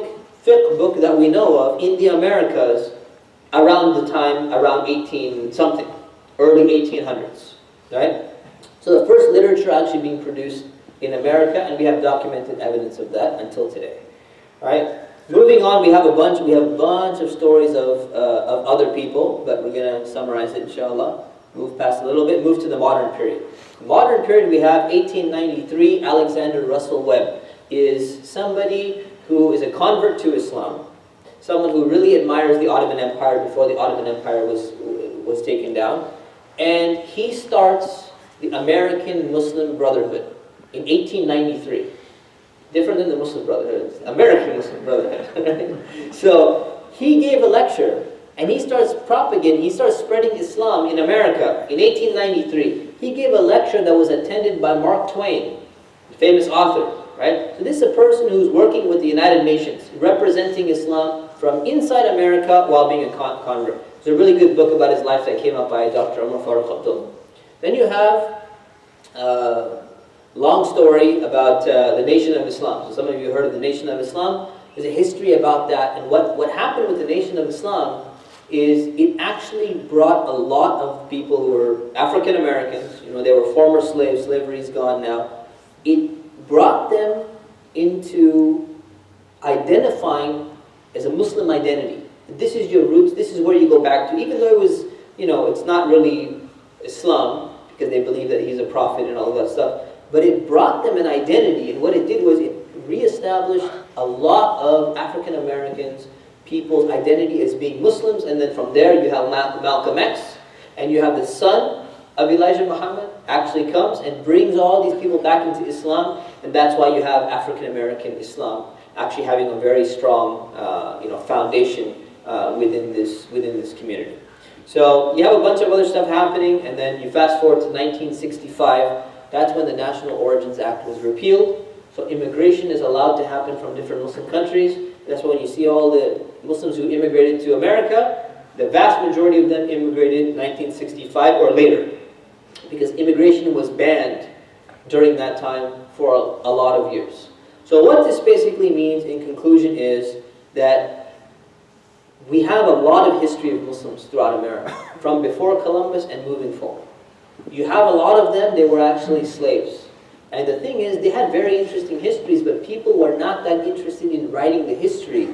fiqh book that we know of in the Americas around 18 something, early 1800s, right? So the first literature actually being produced in America, and we have documented evidence of that until today, right? Moving on, we have a bunch of stories of other people, but we're going to summarize it, inshallah. Move past a little bit, move to the modern period. Modern period, we have 1893, Alexander Russell Webb is somebody who is a convert to Islam, someone who really admires the Ottoman Empire before the Ottoman Empire was taken down, and he starts the American Muslim Brotherhood in 1893. Different than the Muslim Brotherhood, American Muslim Brotherhood. So he gave a lecture, and he starts spreading Islam in America in 1893. He gave a lecture that was attended by Mark Twain, the famous author, right? So this is a person who's working with the United Nations, representing Islam from inside America while being a convert. There's a really good book about his life that came out by Dr. Umar Farooq Abdul. Then you have long story about the Nation of Islam. So some of you heard of the Nation of Islam. There's a history about that. And what happened with the Nation of Islam is it actually brought a lot of people who were African Americans, they were former slaves, slavery is gone now. It brought them into identifying as a Muslim identity. This is your roots, this is where you go back to. Even though it was, it's not really Islam, because they believe that he's a prophet and all that stuff. But it brought them an identity, and what it did was it reestablished a lot of African Americans, people's identity as being Muslims, and then from there you have Malcolm X, and you have the son of Elijah Muhammad actually comes and brings all these people back into Islam, and that's why you have African American Islam actually having a very strong foundation within this community. So you have a bunch of other stuff happening, and then you fast forward to 1965. That's when the National Origins Act was repealed. So immigration is allowed to happen from different Muslim countries. That's why when you see all the Muslims who immigrated to America, the vast majority of them immigrated in 1965 or later, because immigration was banned during that time for a lot of years. So what this basically means in conclusion is that we have a lot of history of Muslims throughout America, from before Columbus and moving forward. You have a lot of them, they were actually slaves. And the thing is, they had very interesting histories, but people were not that interested in writing the history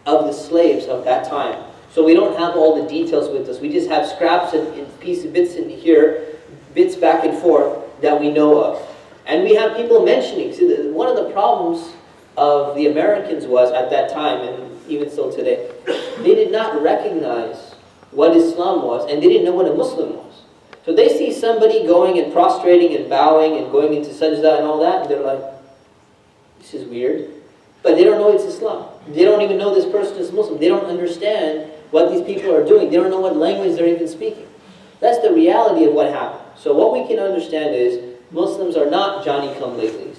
of the slaves of that time. So we don't have all the details with us. We just have scraps and bits in here, bits back and forth that we know of. And we have people mentioning, see, one of the problems of the Americans was at that time, and even still today, they did not recognize what Islam was, and they didn't know what a Muslim was. So they see somebody going and prostrating and bowing and going into sajda and all that, and they're like, this is weird. But they don't know it's Islam. They don't even know this person is Muslim. They don't understand what these people are doing. They don't know what language they're even speaking. That's the reality of what happened. So what we can understand is Muslims are not Johnny-come-latelys.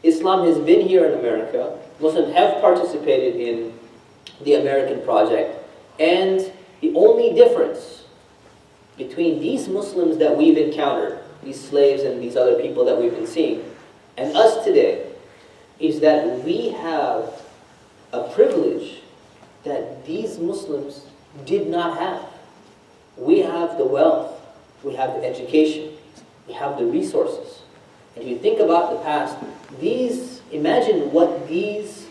Islam has been here in America. Muslims have participated in the American project. And the only difference between these Muslims that we've encountered, these slaves and these other people that we've been seeing, and us today, is that we have a privilege that these Muslims did not have. We have the wealth, we have the education, we have the resources. And if you think about the past, imagine what these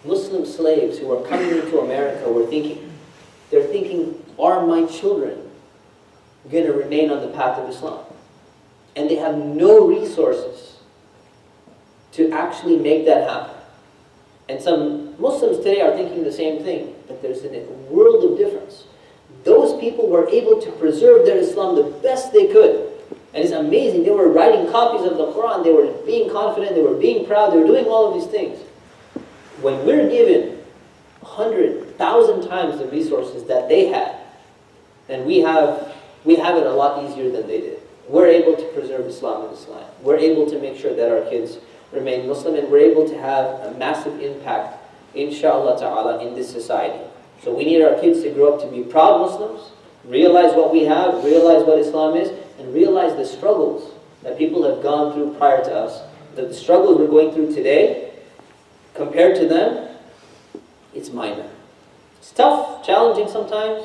Muslim slaves who are coming into America were thinking, they're thinking, are my children going to remain on the path of Islam? And they have no resources to actually make that happen. And some Muslims today are thinking the same thing, but there's a world of difference. Those people were able to preserve their Islam the best they could. And it's amazing, they were writing copies of the Quran, they were being confident, they were being proud, they were doing all of these things. When we're given 100,000 times the resources that they had, then we have it a lot easier than they did. We're able to preserve Islam in this land. We're able to make sure that our kids remain Muslim, and we're able to have a massive impact, inshallah ta'ala, in this society. So we need our kids to grow up to be proud Muslims, realize what we have, realize what Islam is, and realize the struggles that people have gone through prior to us. That the struggles we're going through today, compared to them, it's minor. It's tough, challenging sometimes,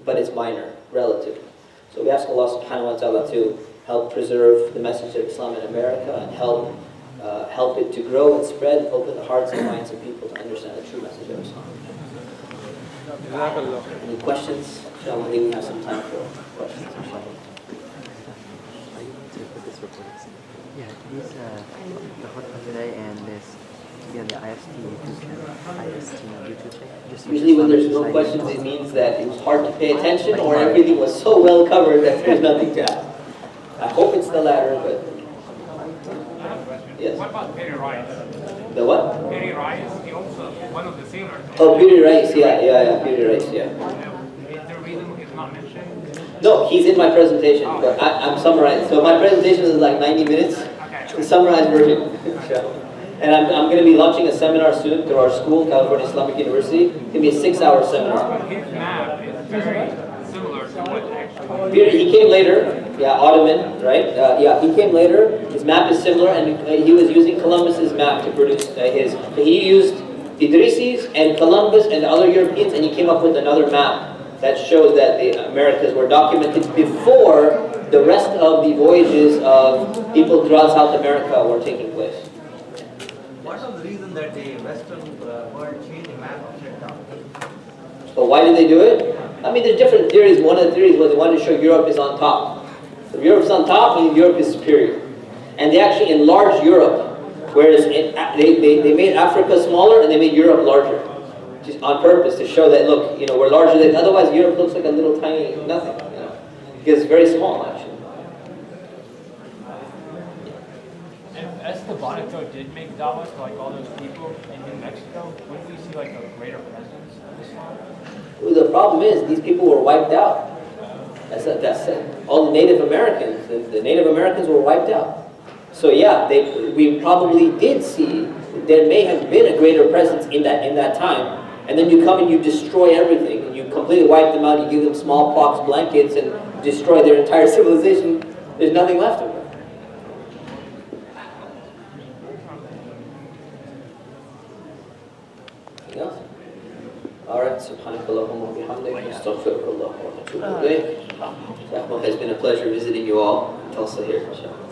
but it's minor, relatively. So we ask Allah subhanahu wa ta'ala to help preserve the message of Islam in America and help it to grow and spread, open the hearts and minds of people to understand the true message of Islam. Any questions? Inshallah, I think we have some time for questions. Inshallah. Yeah, this the hot today and this the IST YouTube check. Usually when there's no questions, it means that it was hard to pay attention or everything was so well covered that there's nothing to ask. I hope it's the latter, but yes. What about Perry Rice? The what? Perry Rice, he also one of the sailors. Oh, Beauty Rice, yeah, Beauty Rice, yeah. Is there a reason he's not mentioned? No, he's in my presentation, but I'm summarizing. So my presentation is like 90 minutes, the summarized version. And I'm going to be launching a seminar soon through our school, California Islamic University. It's going to be a 6-hour seminar. His map is very similar to what actually... He came later, yeah, Ottoman, right? Yeah, he came later. His map is similar, and he was using Columbus's map to produce his. So he used Idrisis and Columbus and other Europeans, and he came up with another map that shows that the Americas were documented before the rest of the voyages of people throughout South America were taking place. What was the reason that the Western world changed the map upside down? So why did they do it? I mean, there's different theories. One of the theories was they wanted to show Europe is on top. So if Europe's on top, meaning Europe is superior. And they actually enlarged Europe, whereas they made Africa smaller and they made Europe larger. Just on purpose to show that, look, we're larger than, otherwise Europe looks like a little tiny nothing, because it's very small actually. And as the Bonito did make dawah to like all those people in New Mexico, wouldn't we see like a greater presence of Islam? Well, the problem is these people were wiped out. That's it. All the Native Americans, the Native Americans were wiped out. So yeah, we probably did see there may have been a greater presence in that time. And then you come and you destroy everything, and you completely wipe them out, you give them smallpox blankets and destroy their entire civilization. There's nothing left of them. Anything else? Alright, subhanakallahumma wa bihamdika, astaghfirukallah wa atubu ilayk. It's been a pleasure visiting you all in Tulsa here, inshallah.